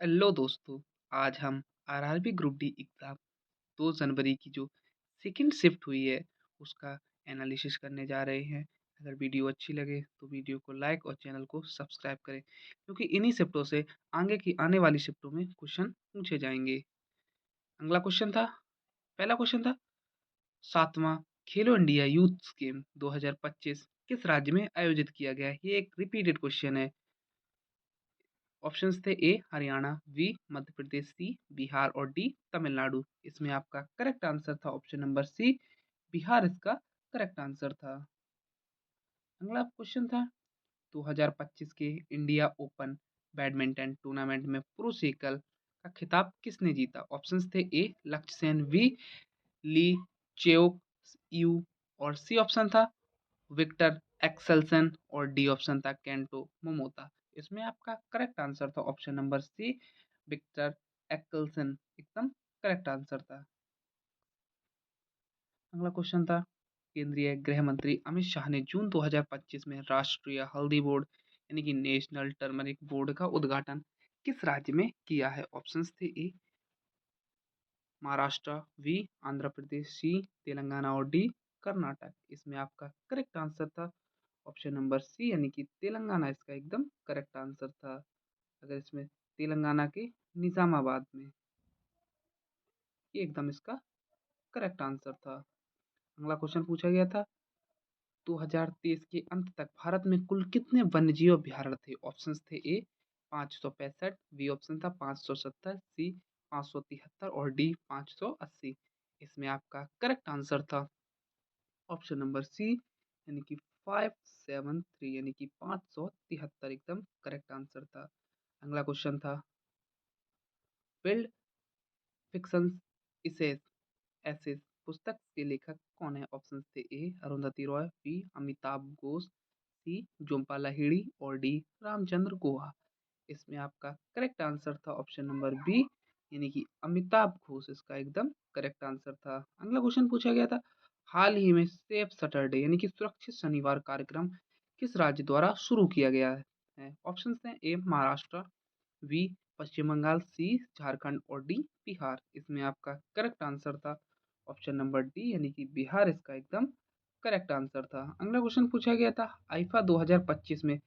Hello दोस्तों, आज हम आरआरबी ग्रुप डी एग्ज़ाम 2 जनवरी की जो सेकंड शिफ्ट हुई है, उसका एनालिसिस करने जा रहे हैं। अगर वीडियो अच्छी लगे तो वीडियो को लाइक और चैनल को सब्सक्राइब करें, क्योंकि इन्हीं शिफ्टों से आगे की आने वाली शिफ्टों में क्वेश्चन पूछे जाएँगे। अगला क्वेश्चन था पहला क्वेश्चन था 7वां खेलो इंडिया यूथ गेम 2025 किस राज्य में आयोजित किया गया है? ये एक रिपीटेड क्वेश्चन है। ऑप्शंस थे ए हरियाणा, बी मध्य प्रदेश, सी बिहार और डी तमिलनाडु। इसमें आपका करेक्ट आंसर था ऑप्शन नंबर सी, बिहार इसका करेक्ट आंसर था। अगला क्वेश्चन था 2025 के इंडिया ओपन बैडमिंटन टूर्नामेंट में पुरुष एकल का खिताब किसने जीता? ऑप्शंस थे A Lakshya Sen, B Lee Cheuk Yiu और सी ऑप्शन था विक्टर एक्सेल्सन और डी ऑप्शन था केंटो मोमोता। इसमें आपका करेक्ट आंसर था option number C, Viktor Axelsen एकदम करेक्ट आंसर था। अगला क्वेश्चन था केंद्रीय गृह मंत्री अमित शाह ने जून 2025 में राष्ट्रीय हल्दी बोर्ड यानी कि नेशनल टर्मरिक बोर्ड का उद्घाटन किस राज्य में किया है? ऑप्शंस थे ए महाराष्ट्र, बी आंध्र प्रदेश, सी तेलंगाना और डी कर्नाटक। इसमें आपका करेक्ट आंसर था ऑप्शन नंबर सी यानी कि तेलंगाना इसका एकदम करेक्ट आंसर था। अगर इसमें तेलंगाना के निजामाबाद में, ये एकदम इसका करेक्ट आंसर था। अगला क्वेश्चन पूछा गया था 2023 के अंत तक भारत में कुल कितने वन्यजीव अभयारण्य थे? ऑप्शंस थे ए 565, बी ऑप्शन था 570, सी 573 और डी 580। इसमें आपका करेक्ट आंसर था ऑप्शन नंबर सी यानी कि 573 यानी कि 573 एकदम करेक्ट आंसर था। अगला क्वेश्चन था बिल्ड फिक्शन इसेस एसेस पुस्तक के लेखक कौन है? ऑप्शन थे ए अरुंधति रॉय, बी अमिताभ घोष, सी जोम्पा लाहिड़ी और डी रामचंद्र गुहा। इसमें आपका करेक्ट आंसर था ऑप्शन नंबर बी यानी कि अमिताभ घोष इसका एकदम करेक्ट आंसर था। अगला क्वेश्चन पूछा गया था हाल ही में सेफ सैटरडे यानी कि सुरक्षित शनिवार कार्यक्रम किस राज्य द्वारा शुरू किया गया है? ऑप्शन हैं ए महाराष्ट्र, बी पश्चिम बंगाल, सी झारखंड और डी बिहार। इसमें आपका करेक्ट आंसर था ऑप्शन नंबर डी यानी कि बिहार इसका एकदम करेक्ट आंसर था। अगला क्वेश्चन पूछा गया था आईफा 2025 में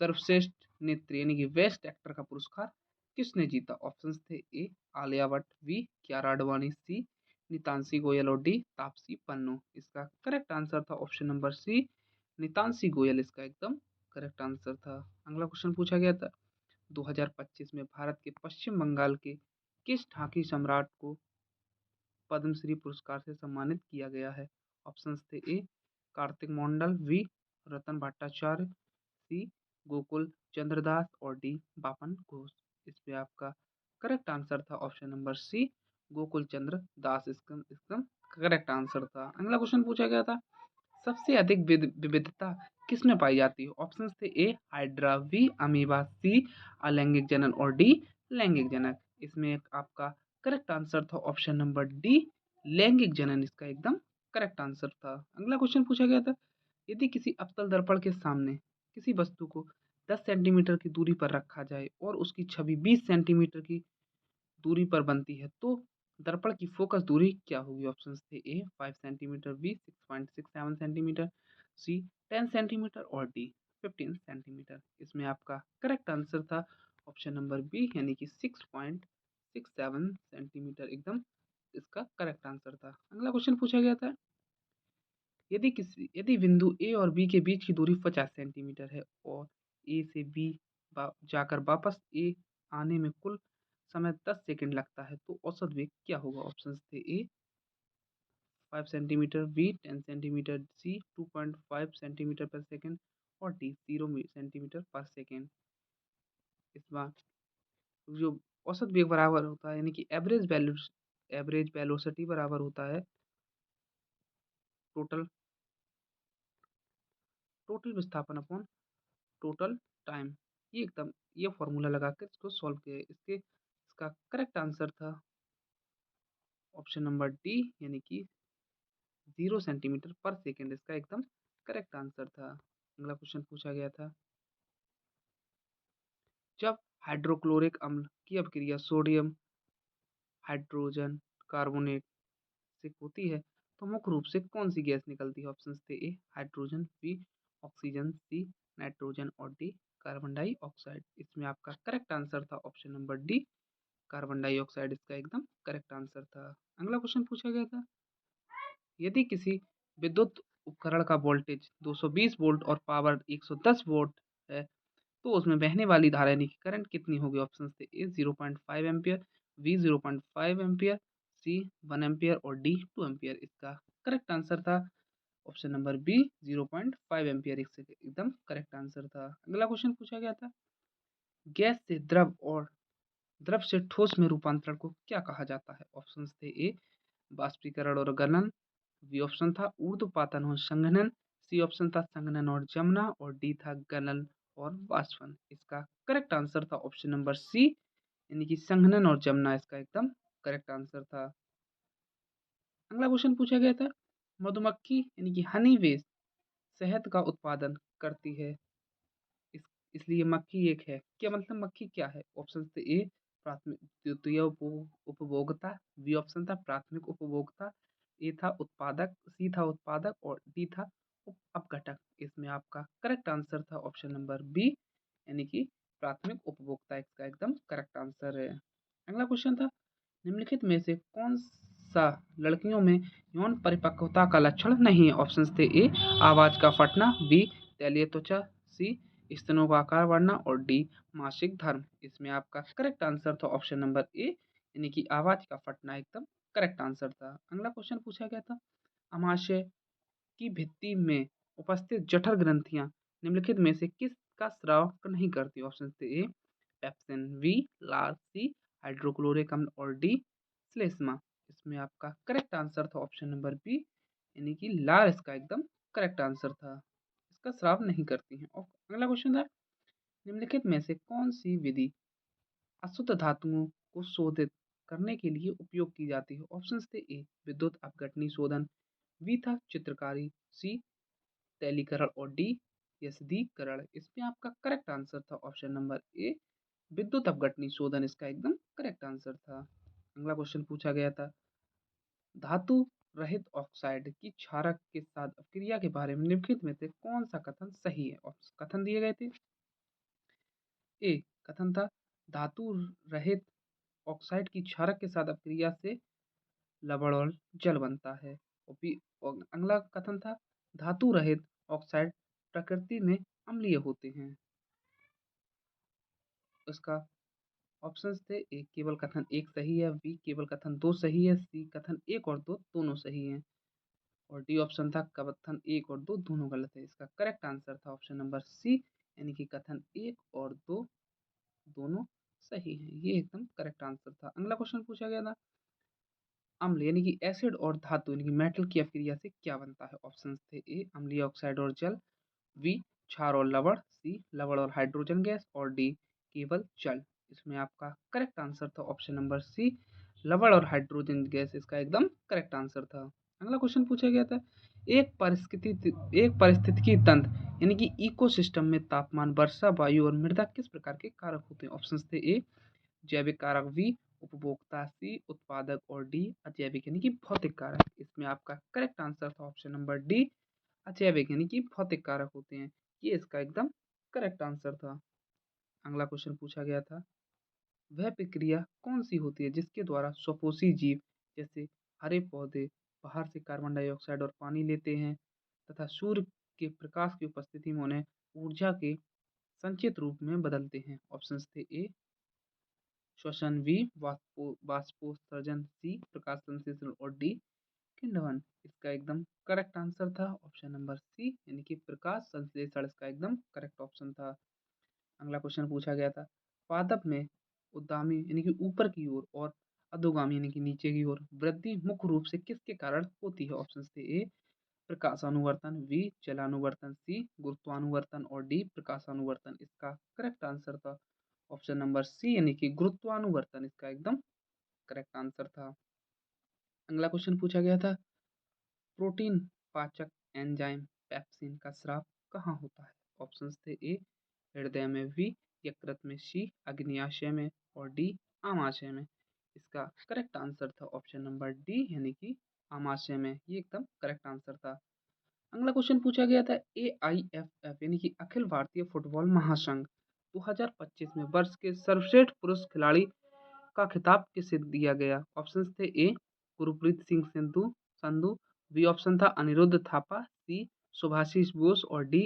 सर्वश्रेष्ठ नेत्री यानी कि बेस्ट एक्टर का पुरस्कार किसने जीता? ऑप्शंस थे A Alia Bhatt, B Kiara Advani, C Nitanshi Goel और डी तापसी पन्नू। इसका करेक्ट आंसर था option number C, Nitanshi Goel इसका एकदम करेक्ट आंसर था। अगला क्वेश्चन पूछा गया था 2025 में भारत के पश्चिम बंगाल के किस ढाकी सम्राट को पद्मश्री पुरस्कार से सम्मानित किया गया है? ऑप्शंस थे ए कार्तिक मंडल, बी रतन भट्टाचार्य, सी गोकुल चंद्रदास और डी बापन घोष। इस पे आपका करेक्ट आंसर था ऑप्शन नंबर सी गोकुल चंद्र दास इसका एकदम करेक्ट आंसर था। अगला क्वेश्चन पूछा गया था सबसे अधिक विविधता किसमें पाई जाती है? ऑप्शंस थे ए हाइड्रा, बी अमीबा, सी अलैंगिक जनन और डी लैंगिक जनन। इसमें एक आपका करेक्ट आंसर था ऑप्शन नंबर डी लैंगिक जनन इसका एकदम करेक्ट आंसर था। अगला क्वेश्चन पूछा गया था यदि किसी अवतल दर्पण के सामने किसी वस्तु को 10 सेंटीमीटर की दूरी पर रखा जाए और उसकी छवि 20 सेंटीमीटर की दूरी पर बनती है तो दर्पण की फोकस दूरी क्या होगी? ऑप्शंस थे ए 5 सेंटीमीटर, बी 6.67 सेंटीमीटर, सी 10 सेंटीमीटर और डी 15 सेंटीमीटर। इसमें आपका करेक्ट आंसर था ऑप्शन नंबर बी यानी कि 6.67 सेंटीमीटर एकदम इसका करेक्ट आंसर था। अगला क्वेश्चन पूछा गया था यदि बिंदु ए और बी के बीच की दूरी 50 सेंटीमीटर है और ए से बी जाकर वापस ए आने में कुल समय 10 सेकंड लगता है तो औसत वेग क्या होगा? ऑप्शंस थे ए 5 सेंटीमीटर, बी 10 सेंटीमीटर, सी 2.5 सेंटीमीटर पर सेकंड और डी 0 सेंटीमीटर पर सेकंड। इस बार जो औसत वेग बराबर होता है यानी कि एवरेज वेलोसिटी बराबर होता है टोटल टोटल विस्थापन अपॉन टोटल टाइम। ये एकदम ये फॉर्मूला लगा के इसको सॉल्व किया इसका करेक्ट आंसर था ऑप्शन नंबर डी यानी कि 0 सेंटीमीटर पर सेकेंड इसका एकदम करेक्ट आंसर था। अगला क्वेश्चन पूछा गया था जब हाइड्रोक्लोरिक अम्ल की अपक्रिया सोडियम हाइड्रोजन कार्बोनेट से होती है तो मुख्य रूप से कौन सी गैस निकलती है? ऑप्शन थे A hydrogen, B oxygen, C nitrogen और डी कार्बन डाइऑक्साइड। इसमें आपका करेक्ट आंसर था option number D carbon dioxide इसका एकदम करेक्ट आंसर था। अगला क्वेश्चन पूछा गया था, यदि किसी विद्युत उपकरण का वोल्टेज 220 वोल्ट और पावर 110 वोल्ट है तो उसमें बहने वाली धारा यानी कि करंट कितनी होगी? ऑप्शन थे ए 0.5 एम्पियर, बी 0.5 एम्पियर, सी 1 एम्पियर और डी 2 एम्पियर। इसका करेक्ट आंसर था ऑप्शन नंबर बी 0.5 एम्पियर इससे एकदम करेक्ट आंसर था। अगला क्वेश्चन पूछा गया था, गैस से द्रव और द्रव से ठोस में रूपांतरण को क्या कहा जाता है? ऑप्शन थे ए बाष्पीकरण और गलन, बी ऑप्शन था ऊर्ध्वपातन और संघनन, सी ऑप्शन था संघनन और जमना और डी था गलन और वाष्पन। इसका करेक्ट आंसर था ऑप्शन नंबर सी यानी कि संघनन और जमना इसका एकदम करेक्ट आंसर था। अगला क्वेश्चन पूछा गया था, मधुमक्खी यानी कि हनी बेस शहद का उत्पादन करती है इस इसलिए मक्खी एक है, क्या मतलब मक्खी क्या है? ऑप्शन थे ए प्राथमिक द्वितीय उपभोक्ता, बी ऑप्शन था प्राथमिक उपभोक्ता, ए था उत्पादक, सी था उत्पादक और डी था अपघटक। इसमें आपका करेक्ट आंसर था ऑप्शन नंबर बी यानी कि प्राथमिक उपभोक्ता इसका एकदम करेक्ट आंसर है। अगला क्वेश्चन था, निम्नलिखित में से कौन सा लड़कियों में यौन परिपक्वता का लक्षण नहीं है? ऑप्शन थे ए आवाज का फटना, बी तैलीय त्वचा, सी स्तनों का आकार बढ़ना और डी मासिक धर्म। इसमें आपका करेक्ट आंसर था ऑप्शन नंबर ए यानी कि आवाज का फटना एकदम करेक्ट आंसर था। अगला क्वेश्चन पूछा गया था, अमाशय की भित्ति में उपस्थित जठर ग्रंथियां निम्नलिखित में से किसका स्राव नहीं करती? ऑप्शन थे ए पेप्सिन, बी लाल, सी हाइड्रोक्लोरिक अम्ल और डी श्लेष्मा। इसमें आपका करेक्ट आंसर था ऑप्शन नंबर बी यानी कि लाल इसका एकदम करेक्ट आंसर था, इसका स्राव नहीं करती हैं। और अगला क्वेश्चन था, निम्नलिखित में से कौन सी विधि अशुद्ध धातुओं को शोधित करने के लिए उपयोग की जाती है? ऑप्शन थे ए विद्युत अपघटनी शोधन, बी था चित्रकारी, सी तैलीकरण और डी यस्दीकरण। इसमें आपका करेक्ट आंसर था ऑप्शन नंबर ए विद्युत अपघटनी शोधन इसका एकदम करेक्ट आंसर था। अगला क्वेश्चन पूछा गया था, धातु रहित ऑक्साइड की क्षारक के साथ अपक्रिया के बारे में निम्नलिखित में से कौन सा कथन सही है? कथन दिए गए थे, ए कथन था धातु रहित ऑक्साइड की क्षारक के साथ अपक्रिया से लवण और जल बनता है, और बी और अगला कथन था धातु रहित ऑक्साइड प्रकृति में अम्लीय होते हैं। उसका ऑप्शंस थे ए केवल कथन एक सही है, बी केवल कथन दो सही है, सी कथन एक और दो दोनों सही हैं और डी ऑप्शन था कथन एक और दो दोनों गलत है। इसका करेक्ट आंसर था ऑप्शन नंबर सी यानी कि कथन एक और दो दोनों सही हैं, ये एकदम करेक्ट आंसर था। अगला क्वेश्चन पूछा गया था, अम्ल यानी कि एसिड और धातु यानी कि मेटल की अपक्रिया से क्या बनता है? ऑप्शन थे ए अम्लीय ऑक्साइड और जल, बी क्षार और लवण, सी लवण और हाइड्रोजन गैस और डी केवल जल। इसमें आपका करेक्ट आंसर था ऑप्शन नंबर सी लवण और हाइड्रोजन गैस इसका एकदम करेक्ट आंसर था। अगला क्वेश्चन पूछा गया था, एक पारिस्थितिकी तंत्र यानी कि इकोसिस्टम में तापमान, वर्षा, वायु और मृदा किस प्रकार के कारक होते हैं? ऑप्शन थे ए जैविक कारक, बी उपभोक्ता, सी उत्पादक और डी अजैविक यानी कि भौतिक कारक। इसमें आपका करेक्ट आंसर था ऑप्शन नंबर डी अजैविक यानी कि भौतिक कारक होते हैं, ये इसका एकदम करेक्ट आंसर था। अगला क्वेश्चन पूछा गया था, वह प्रक्रिया कौन सी होती है जिसके द्वारा स्वपोषी जीव जैसे हरे पौधे बाहर से कार्बन डाइऑक्साइड और पानी लेते हैं तथा सूर्य के प्रकाश की उपस्थिति में उन्हें ऊर्जा के संचित रूप में बदलते हैं? ऑप्शन थे ए श्वसन, बी वाष्पोत्सर्जन, सी प्रकाश संश्लेषण और डी किण्वन। इसका एकदम करेक्ट आंसर था ऑप्शन नंबर सी यानी कि प्रकाश संश्लेषण इसका एकदम करेक्ट ऑप्शन था। अगला क्वेश्चन पूछा गया था, पादप में उद्गामी यानी कि ऊपर की ओर और अधोगामी यानी कि नीचे की ओर वृद्धि मुख्य रूप से किसके कारण होती है? ऑप्शन थे ए प्रकाशानुवर्तन, बी जलानुवर्तन, सी गुरुत्वानुवर्तन और डी प्रकाशानुवर्तन। इसका करेक्ट आंसर था ऑप्शन नंबर सी यानी कि गुरुत्वानुवर्तन इसका एकदम करेक्ट आंसर था। अगला क्वेश्चन पूछा गया था, प्रोटीन पाचक एंजाइम पेप्सिन का स्राव कहाँ होता है? ऑप्शंस थे ए हृदय में, बी यकृत में, सी अग्न्याशय में और डी आमाशय में। इसका करेक्ट आंसर था ऑप्शन नंबर डी यानी कि आमाशय में। ये एकदम करेक्ट आंसर था। अगला क्वेश्चन पूछा गया था AIFF यानी कि अखिल भारतीय फुटबॉल महासंघ 2025 में वर्ष के सर्वश्रेष्ठ पुरुष खिलाड़ी का खिताब किसे दिया गया? ऑप्शंस थे ए गुरप्रीत सिंह संधू, बी ऑप्शन था अनिरुद्ध थापा, सी सुभाषिस बोस और डी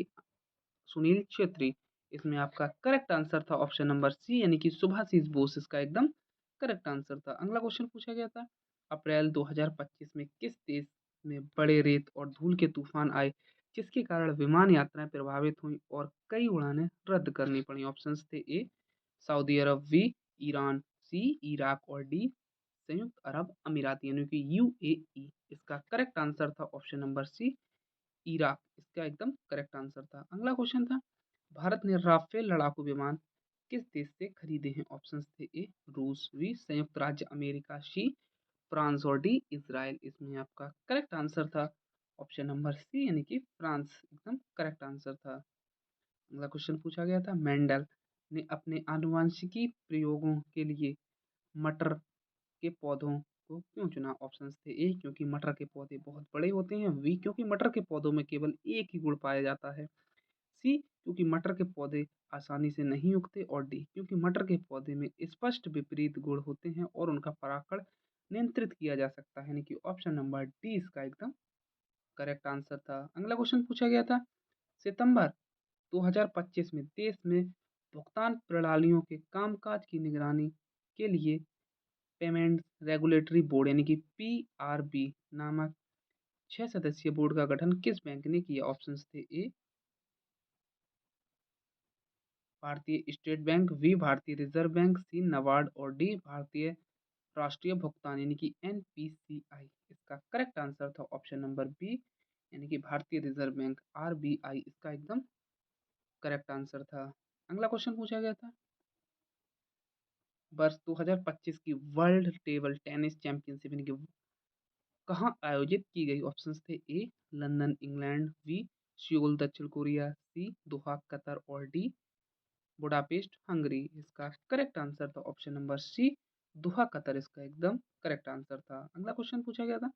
सुनील छेत्री। इसमें आपका करेक्ट आंसर था ऑप्शन नंबर सी यानी कि सुभाषिस बोस इसका एकदम करेक्ट आंसर था। अगला क्वेश्चन पूछा गया था अप्रैल 2025 में किस देश में बड़े रेत और धूल के तूफान आए जिसके कारण विमान यात्राएं प्रभावित हुई और कई उड़ानें रद्द करनी पड़ी? ऑप्शंस थे ए सऊदी अरब, बी ईरान, सी इराक और डी संयुक्त अरब अमीरात यानी कि UAE। इसका करेक्ट आंसर था ऑप्शन नंबर सी इराक। इसका एकदम करेक्ट आंसर था। अगला क्वेश्चन था भारत ने राफेल लड़ाकू विमान किस देश से खरीदे हैं? ऑप्शंस थे ए रूस, बी संयुक्त राज्य अमेरिका, सी फ्रांस और डी इजराइल। इसमें आपका करेक्ट आंसर था ऑप्शन नंबर सी यानी कि फ्रांस एकदम करेक्ट आंसर था। अगला क्वेश्चन पूछा गया था मेंडल ने अपने आनुवंशिकी प्रयोगों के लिए मटर के पौधों को क्यों चुना? ऑप्शंस थे ए क्योंकि मटर के पौधे बहुत बड़े होते हैं, बी क्योंकि मटर के पौधों में केवल एक ही गुण पाया जाता है, सी क्योंकि मटर के पौधे आसानी से नहीं उगते और डी क्योंकि मटर के पौधे में स्पष्ट विपरीत गुण होते हैं और उनका परागण नियंत्रित किया जा सकता है। यानी कि ऑप्शन नंबर डी इसका एकदम करेक्ट आंसर था। अगला क्वेश्चन पूछा गया था सितंबर 2025 में देश में भुगतान प्रणालियों के कामकाज की निगरानी के लिए पेमेंट्स रेगुलेटरी बोर्ड यानी कि PRB नामक 6 सदस्यीय बोर्ड का गठन किस बैंक ने किया? ऑप्शंस थे ए भारतीय स्टेट बैंक, बी भारतीय रिजर्व बैंक, सी नाबार्ड और डी भारतीय राष्ट्रीय भुगतान यानी कि NPCI। इसका करेक्ट आंसर था ऑप्शन नंबर बी यानी कि भारतीय रिजर्व बैंक RBI। इसका एकदम करेक्ट आंसर था। अगला क्वेश्चन पूछा गया था वर्ष 2025 की वर्ल्ड टेबल टेनिस चैंपियनशिप यानी कि कहाँ आयोजित की गई? ऑप्शंस थे A London England, B Seoul दक्षिण कोरिया, सी दोहा कतर और डी बुडापेस्ट हंगरी। इसका करेक्ट आंसर था option number C Doha Qatar. इसका एकदम करेक्ट आंसर था। अगला क्वेश्चन पूछा गया था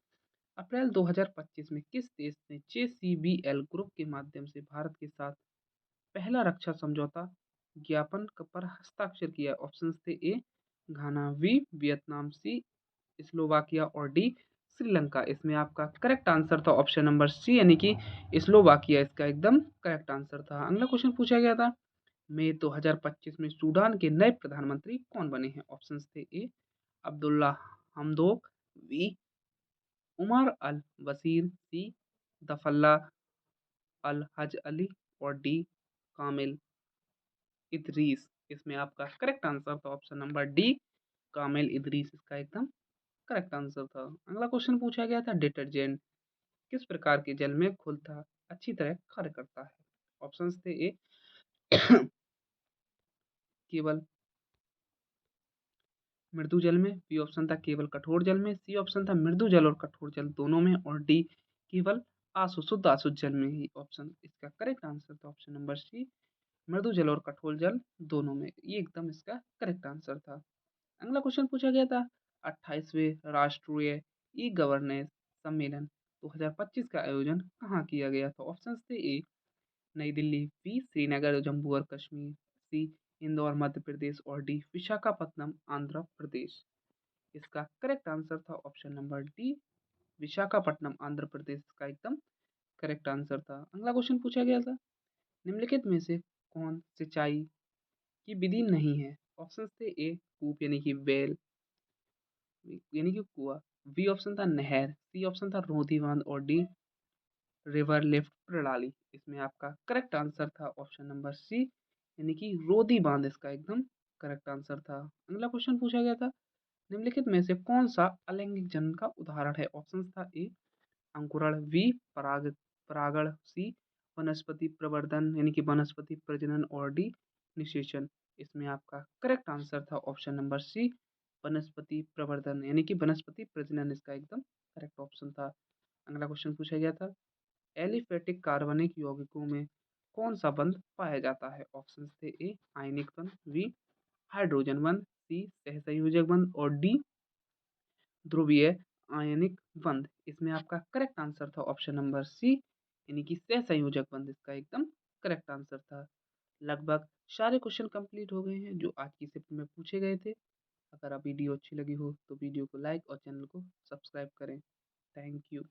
अप्रैल 2025 में किस देश ने JCBL ग्रुप के माध्यम से भारत के साथ पहला रक्षा समझौता ज्ञापन पर हस्ताक्षर किया? ऑप्शंस थे ए घाना, बी वियतनाम, सी स्लोवाकिया और डी श्रीलंका। इसमें आपका करेक्ट आंसर था ऑप्शन नंबर सी यानी कि स्लोवाकिया। इसका एकदम करेक्ट आंसर था। अगला क्वेश्चन पूछा गया था मई 2025 में सूडान के नए प्रधानमंत्री कौन बने हैं? ऑप्शंस थे ए अब्दुल्ला हमदोक, बी उमर अल बशीर, सी दफल्ला अल हज अली और डी कामिल इदरीस। इसमें आपका करेक्ट आंसर था ऑप्शन नंबर डी कामिल इदरीस। इसका एकदम करेक्ट आंसर था। अगला क्वेश्चन पूछा गया था डिटर्जेंट किस प्रकार के जल में घुलता अच्छी तरह कार्य करता है? ऑप्शंस थे ए केवल मृदु जल में, बी ऑप्शन था केवल कठोर जल में, सी ऑप्शन था मृदु जल और कठोर जल दोनों में और डी केवल शुद्ध अशुद्ध जल में ही। ऑप्शन इसका करेक्ट आंसर था ऑप्शन नंबर सी मृदु जल और कठोर जल दोनों में। ये एकदम इसका करेक्ट आंसर था। अगला क्वेश्चन पूछा गया था 28वें राष्ट्रीय ई गवर्नेंस सम्मेलन 2025 का आयोजन कहाँ किया गया था? ऑप्शंस थे ए नई दिल्ली, बी श्रीनगर जम्मू और कश्मीर, सी इंदौर मध्य प्रदेश और डी विशाखापत्तनम आंध्र प्रदेश। इसका करेक्ट आंसर था option number D Visakhapatnam Andhra Pradesh. का एकदम करेक्ट आंसर था। अगला क्वेश्चन पूछा गया था निम्नलिखित में से कौन सिंचाई की विधि नहीं है? ऑप्शन थे ए कूप यानी कि वेल यानी कि कुआ, बी ऑप्शन था नहर, सी ऑप्शन था रोधी बांध और डी रिवर लिफ्ट प्रणाली। इसमें आपका करेक्ट आंसर था ऑप्शन नंबर सी यानी कि रोधी बांध। इसका एकदम करेक्ट आंसर था। अगला क्वेश्चन पूछा गया था निम्नलिखित में से कौन सा अलैंगिक जन्म का उदाहरण है? ऑप्शन था ए अंकुरण, बी परागण, सी वनस्पति प्रवर्धन यानी कि वनस्पति प्रजनन और डी निषेचन। इसमें आपका करेक्ट आंसर था ऑप्शन नंबर सी वनस्पति प्रवर्धन यानी कि वनस्पति प्रजनन। इसका एकदम करेक्ट ऑप्शन था। अगला क्वेश्चन पूछा गया था एलिफेटिक कार्बनिक यौगिकों में कौन सा बंध पाया जाता है? ऑप्शन थे ए आयनिक बंध, बी हाइड्रोजन बंध, सी सहसंयोजक बंध और डी ध्रुवीय आयनिक बंध। इसमें आपका करेक्ट आंसर था ऑप्शन नंबर सी यानी कि सहसंयोजक बंध इसका एकदम करेक्ट आंसर था। लगभग सारे क्वेश्चन कंप्लीट हो गए हैं जो आज की शिफ्ट में पूछे गए थे। अगर आप वीडियो अच्छी लगी हो तो वीडियो को लाइक और चैनल को सब्सक्राइब करें। Thank you.